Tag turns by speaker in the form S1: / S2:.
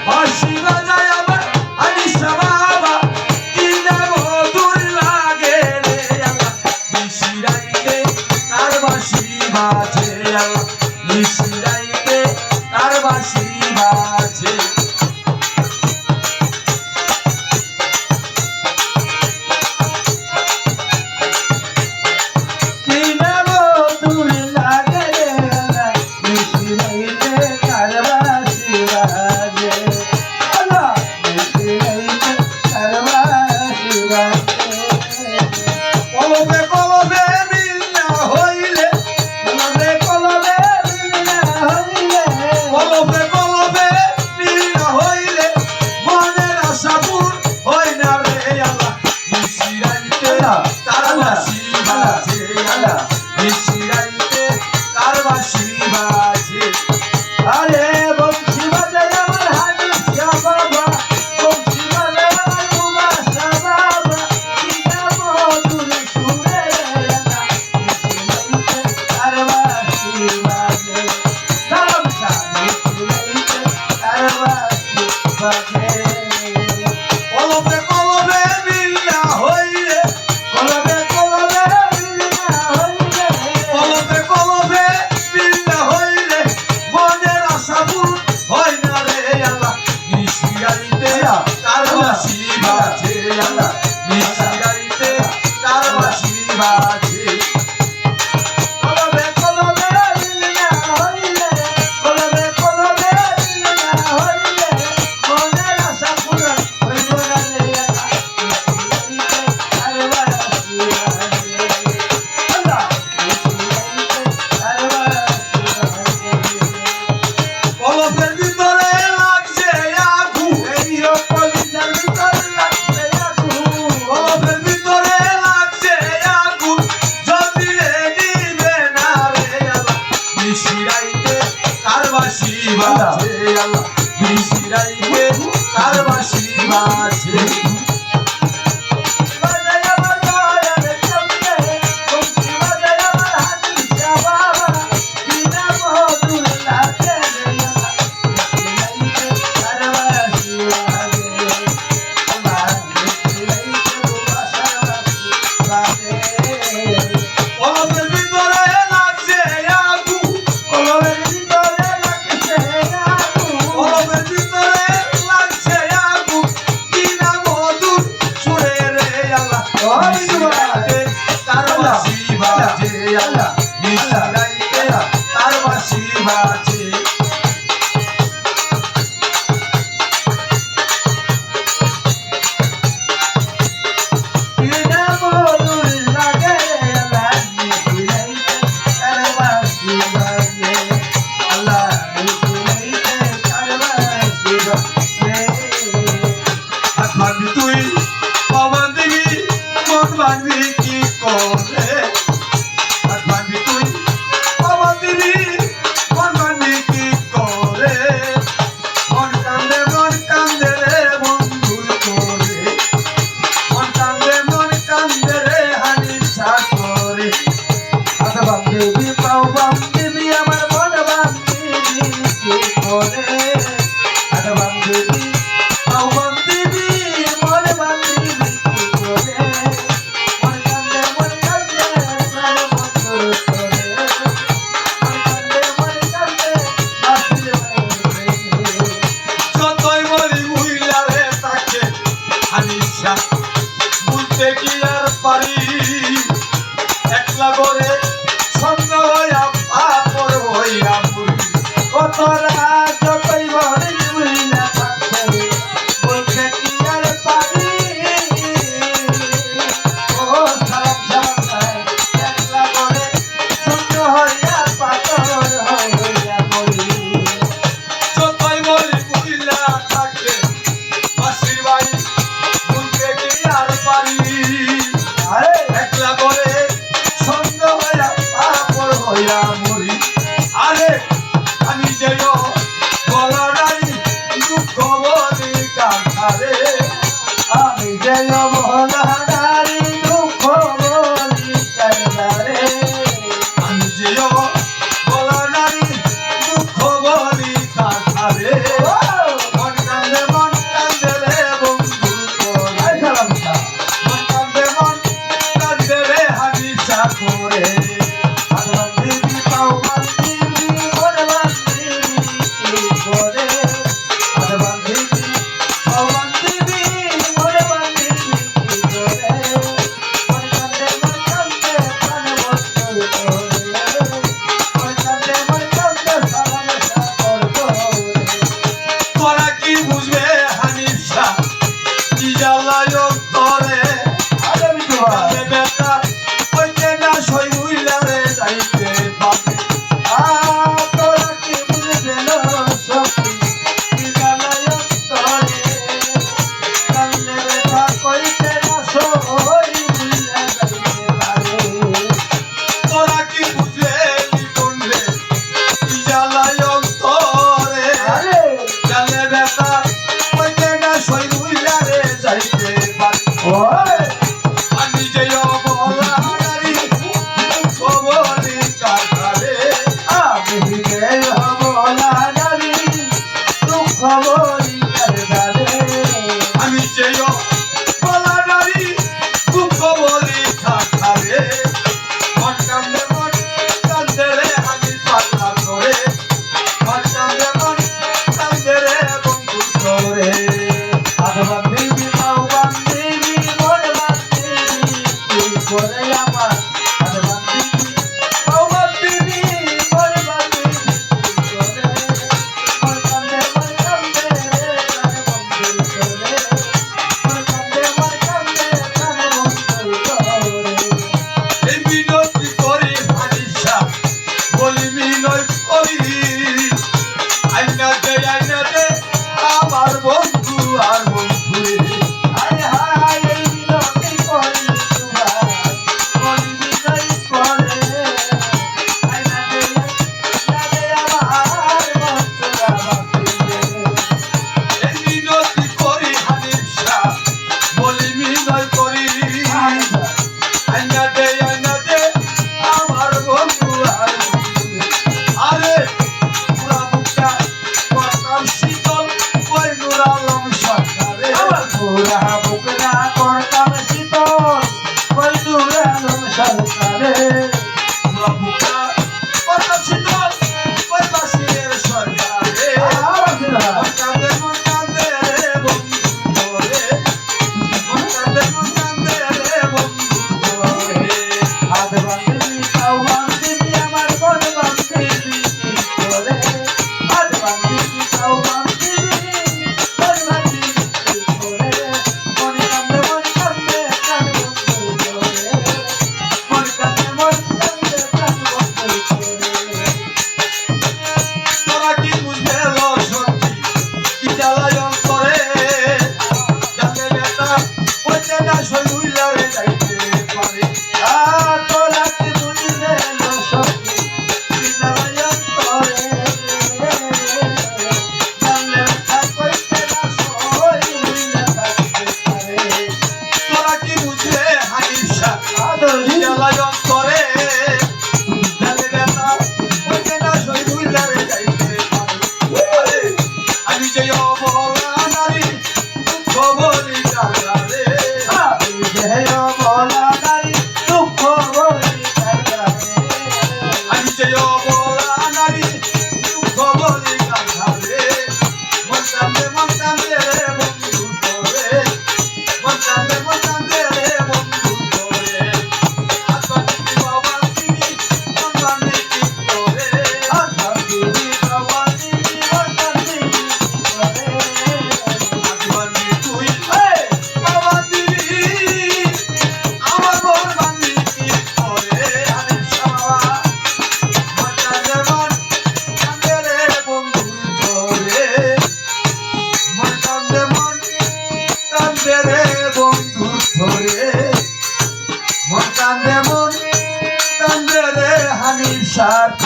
S1: বাঁশি বাজায় আমার আনিসা বাবা কি না মধুর লাগে রে আল্লাহ নিশিরাইতে তার বাঁশি বাজে আল্লাহ নিশিরাইতে তার বাঁশি বাজে
S2: বলি কারবারে
S1: আমি সেই বলা নারী দুঃখ বলি ঠাকারে মন কান্দে রে আমি পাগলা করে মন কান্দে রে বন্ধু করে
S2: বান্দিবি মাও বান্দিবি মোর বান্দিবি তুই করে আমার বান্দিবি মাও বান্দিবি মোর বান্দিবি তুই করে মোর কান্দে রে তার বন্ধু করে মোর কান্দে তার বন্ধু করে
S1: এই বিনতি করি হানিসা বলি বিনয় করি আইনা দে আমার বন্ধু আর বন্ধু
S2: হায় হায় এই বিনতি করি তোমার বলি বিনয় করে আইনা দে আমার বন্ধুরা বাঁচিয়ে
S1: এই বিনতি করি হানিসা বলি বিনয় করি আইনা দে আমার বন্ধু আর বন্ধু আরে পুরা বুকটা করতাম শীতল ওই নুর আলম সরকারে
S2: আমার পুরা বুকরা করতাম শীতল ওই নূর আলম সরকারে
S1: পুরা বুকটা করতাম শীতল ওই বাসিরের সরকারে মন কান্দে রে বন্ধু করে মন কান্দে রে বন্ধু করে
S2: আদ বান্দিবি তাও বান্দিবি আমার কোন বান্দিবি কি করে আদ বান্দিবি তাও বান্দিবি কোন বান্দিবি কি করে মন কান্দে কান বন্ধু করে মন কান্দে কান বন্ধু করে
S1: তোরা কি বুঝবে লো সত্যি কি জ্বালায় অন্তরে যাতে নেতা হইতে না সই উইলারে যাইতে পারে
S2: তোরা কি বুঝবে না সত্যি বিনায়ন করে জানলে থাকতে না সই মিলে থাকতে পারে
S1: তোরা কি বুঝবে হানিসা
S2: আদরি
S1: কি জ্বালায় অন্তরে যাতে নেতা হইতে না সই উইলারে যাইতে পারে আমি যে অবলা নারী দুঃখ বলি কারারে
S2: দেহ বলা নারী দুঃখ বলি কারবারে
S1: আমি যে অবলা নারী দুঃখ বলি কারারে মন কান্দে রে বন্ধু করে মন কান্দে রে বন্ধু করে আত্মনীতি বাবা তিনি মন বান্দিতি করে
S2: বান্দিবি বান্দিবি বান্দিবি করে
S1: আত্মনী তুই বাবা দিবি আমার মন বান্দিতি করে আরে বাবা মন কান্দে রে বন্ধু করে মন কান্দে রে বন্ধু ধরে মন কান্দে রে হানির সাথ